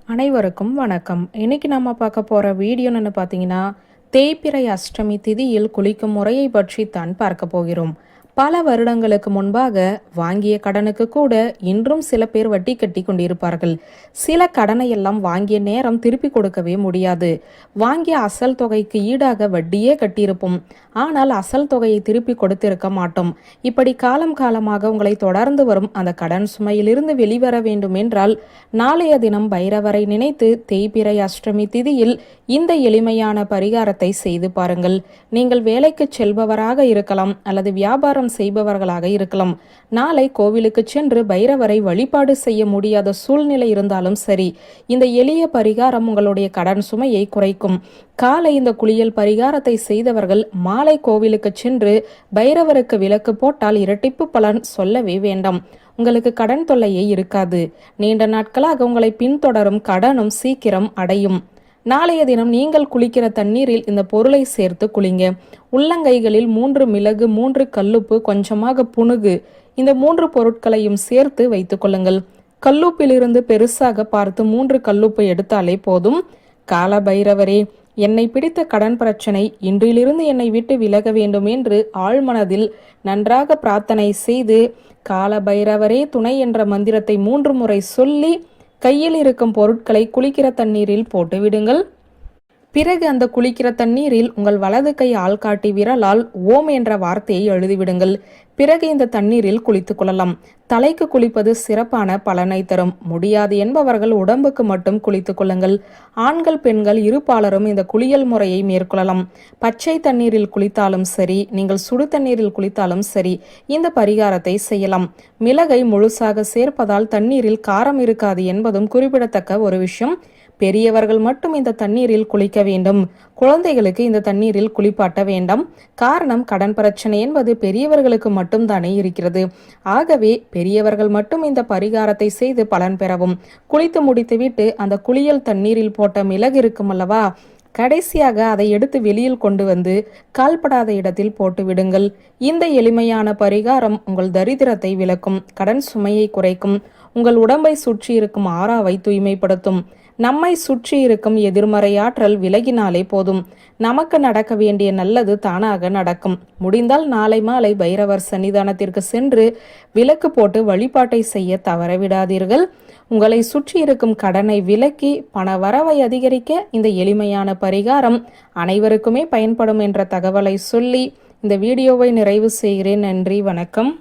அனைவருக்கும் வணக்கம். இன்னைக்கு நம்ம பார்க்க போற வீடியோ என்னன்னு பார்த்தீங்கன்னா, தேய்பிறை அஷ்டமி திதியில் குளிக்கும் முறையை பற்றி தான் பார்க்க போகிறோம். பல வருடங்களுக்கு முன்பாக வாங்கிய கடனுக்கு கூட இன்றும் சில பேர் வட்டி கட்டி கொண்டிருப்பார்கள். சில கடனை எல்லாம் வாங்கிய நேரம் திருப்பி கொடுக்கவே முடியாது. வாங்கிய அசல் தொகைக்கு ஈடாக வட்டியே கட்டியிருப்போம். ஆனால் அசல் தொகையை திருப்பி கொடுத்திருக்க மாட்டோம். இப்படி காலம் காலமாக உங்களை தொடர்ந்து வரும் அந்த கடன் சுமையிலிருந்து வெளிவர வேண்டும் என்றால் நாளைய தினம் பைரவரை நினைத்து தேய்பிறை அஷ்டமி திதியில் இந்த எளிமையான பரிகாரத்தை செய்து பாருங்கள். நீங்கள் வேலைக்கு செல்பவராக இருக்கலாம் அல்லது வியாபாரம் செய்பவர்களாக இருக்கலாம். நாளை கோவிலுக்கு சென்று பைரவரை வழிபாடு செய்ய முடியாத சூழ்நிலை இருந்தாலும் சரி, இந்த எளிய பரிகாரம் உங்களுடைய கடன் சுமையை குறைக்கும். காலை இந்த குளியல் பரிகாரத்தை செய்தவர்கள் மாலை கோவிலுக்கு சென்று பைரவருக்கு விளக்கு போட்டால் இரட்டிப்பு பலன் சொல்லவே வேண்டாம். உங்களுக்கு கடன் தொல்லையே இருக்காது. நீண்ட நாட்களாக உங்களை பின்தொடரும் கடனும் சீக்கிரம் அடையும். நாளைய தினம் நீங்கள் குளிக்கிற தண்ணீரில் இந்த பொருளை சேர்த்து குளிங்க. உள்ளங்கைகளில் 3 மிளகு, 3 கல்லுப்பு, கொஞ்சமாக புனுகு, இந்த 3 பொருட்களையும் சேர்த்து வைத்துக் கொள்ளுங்கள். கல்லுப்பிலிருந்து பெருசாக பார்த்து 3 கல்லுப்பை எடுத்தாலே போதும். கால பைரவரே, என்னை பிடித்த கடன் பிரச்சனை இன்றிலிருந்து என்னை விட்டு விலக வேண்டும் என்று ஆழ்மனதில் நன்றாக பிரார்த்தனை செய்து கால பைரவரே துணை என்ற மந்திரத்தை 3 முறை சொல்லி கையில் இருக்கும் பொருட்களை குளிக்கிற தண்ணீரில் போட்டு விடுங்கள். பிறகு அந்த குளிக்கிற தண்ணீரில் உங்கள் வலது கை ஆள்காட்டி விரலால் ஓம் என்ற வார்த்தையை எழுதிவிடுங்கள். பிறகு இந்த தண்ணீரில் குளித்துக் கொள்ளலாம். தலைக்கு குளிப்பது சிறப்பான பலனை தரும். முடியாது என்பவர்கள் உடம்புக்கு மட்டும் குளித்துக் கொள்ளுங்கள். ஆண்கள் பெண்கள் இருபாலரும் இந்த குளியல் முறையை மேற்கொள்ளலாம். பச்சை தண்ணீரில் குளித்தாலும் சரி, நீங்கள் சுடு தண்ணீரில் குளித்தாலும் சரி, இந்த பரிகாரத்தை செய்யலாம். மிளகை முழுசாக சேர்ப்பதால் தண்ணீரில் காரம் இருக்காது என்பதும் குறிப்பிடத்தக்க ஒரு விஷயம். பெரியவர்கள் மட்டும் இந்த தண்ணீரில் குளிக்க வேண்டும். குழந்தைகளுக்கு இந்த தண்ணீரில் குளிப்பாட்ட வேண்டாம். காரணம், கடன் பிரச்சனை என்பது பெரியவர்களுக்கு மட்டும் தானே இருக்கிறது. ஆகவே பெரியவர்கள் மட்டும் இந்த பரிகாரத்தை செய்து பலன் பெறவும். குளித்து முடித்துவிட்டு அந்த குளியல் தண்ணீரில் போட்ட மிளகு இருக்கும் அல்லவா, கடைசியாக அதை எடுத்து வெளியில் கொண்டு வந்து கால்படாத இடத்தில் போட்டு விடுங்கள். இந்த எளிமையான பரிகாரம் உங்கள் தரித்திரத்தை விலக்கும், கடன் சுமையை குறைக்கும், உங்கள் உடம்பை சுற்றி இருக்கும் ஆறாவை தூய்மைப்படுத்தும். நம்மை சுற்றி இருக்கும் எதிர்மறை ஆற்றல் விலகினாலே போதும். நமக்கு நடக்க வேண்டிய நல்லது தானாக நடக்கும். முடிந்தால் நாளை மாலை பைரவர் சன்னிதானத்திற்கு சென்று விளக்கு போட்டு வழிபாட்டை செய்ய தவறவிடாதீர்கள். உங்களை சுற்றி இருக்கும் கடனை விலக்கி பண வரவை அதிகரிக்க இந்த எளிமையான பரிகாரம் அனைவருக்குமே பயன்படும் என்ற தகவலை சொல்லி இந்த வீடியோவை நிறைவு செய்கிறேன். நன்றி, வணக்கம்.